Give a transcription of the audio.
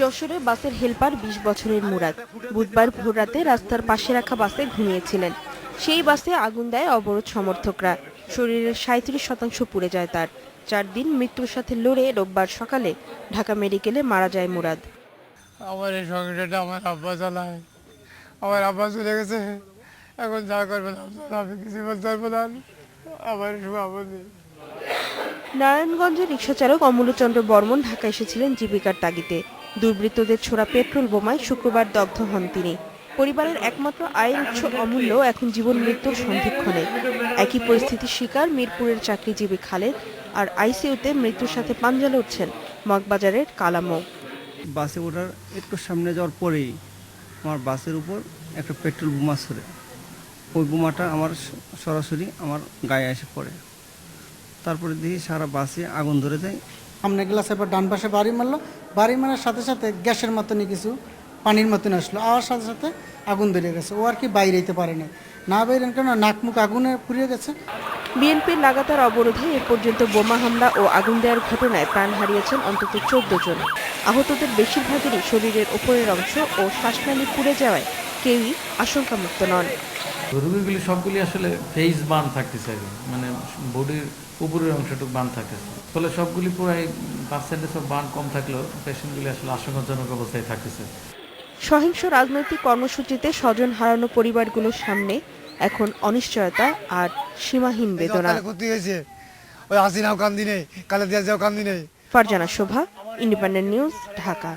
যশোরে বাসের হেলপার ২০ বছরের মুরাদ বুধবার ভোররাতে রাস্তার পাশে রাখা বাসে ঘুমিয়েছিলেন। সেই বাসে আগুন দেয় অবরোধ সমর্থকরা। শরীরের ৩৭% পুড়ে যায় তার। ৪ দিন মৃত্যুর সাথে লড়ে রোববার সকালে ঢাকা মেডিকেলে মারা যায় মুরাদ। আমার এই সংসারটা আমার আব্বা চালায়। আমার আব্বা চলে গেছে, এখন যা করবেন আমি কিছু বলতে পারবো না। আমার সভাপতি নারায়ণগঞ্জের রিকশাচালক অমূল্যচন্দ্র বর্মন ঢাকা এসেছিলেন জীবিকার তাগিদে। দুর্বৃত্তদের ছোড়া পেট্রোল বোমায় শুক্রবার দগ্ধ হন তিনি। পরিবারের একমাত্র আয়ের উৎস অমূল্য এখন জীবন মৃত্যুর সন্ধিক্ষণে। একই পরিস্থিতির শিকার মিরপুরের চাকরিজীবী খালেদ। আর আইসিইউতে মৃত্যুর সাথে পাঞ্জা লড়ছেন মগবাজারের কালামও। বাসে ওঠার একটু সামনে যাওয়ার পরেই আমার বাসের উপর একটা পেট্রোল বোমা ছড়ে। ওই বোমাটা আমার সরাসরি আমার গায়ে এসে পড়ে। তারপরে দেখি সারা বাসে আগুন ধরে যায়। সামনে গ্লাসের পর ডান পাশে বাড়ি মারলো, বাড়ি মারার সাথে সাথে গ্যাসের মতনই কিছু পানির মতন আসলো, আওয়ার সাথে সাথে আগুন ধরে গেছে। ও আর কি বাইরে যেতে পারে না বাইরেন কেন, নাক মুখ আগুনে পুড়িয়ে গেছে। বিএনপির লাগাতার অবরোধে এ পর্যন্ত বোমা হামলা ও আগুন দেওয়ার ঘটনায় প্রাণ হারিয়েছেন অন্তত ১৪ জন। আহতদের বেশিরভাগেরই শরীরের ওপরের অংশ ও শ্বাসনালী পুড়ে যাওয়ায় কেউই আশঙ্কামুক্ত নন। রোগীগুলি সবগুলি আসলে ফেস বার্ন থাকতেছে, মানে বডির উপরের অংশটুকু বার্ন থাকতেছে। ফলে সবগুলি পুরাই পার্সেন্টেজ অফ বার্ন কম থাকলেও পেশেন্টগুলি আসলে আশঙ্কাজনক অবস্থায় থাকতেছে। সহিংস রাজনৈতিক কর্মসূচিতে স্বজন হারানো পরিবারগুলোর সামনে এখন অনিশ্চয়তা আর সীমাহীন বেদনা। ওই হাসিনাও কান্দি নেই, কালে দিয়া যাও কান্দি নেই। ফারজানা শোভা, ইন্ডিপেন্ডেন্ট নিউজ, ঢাকা।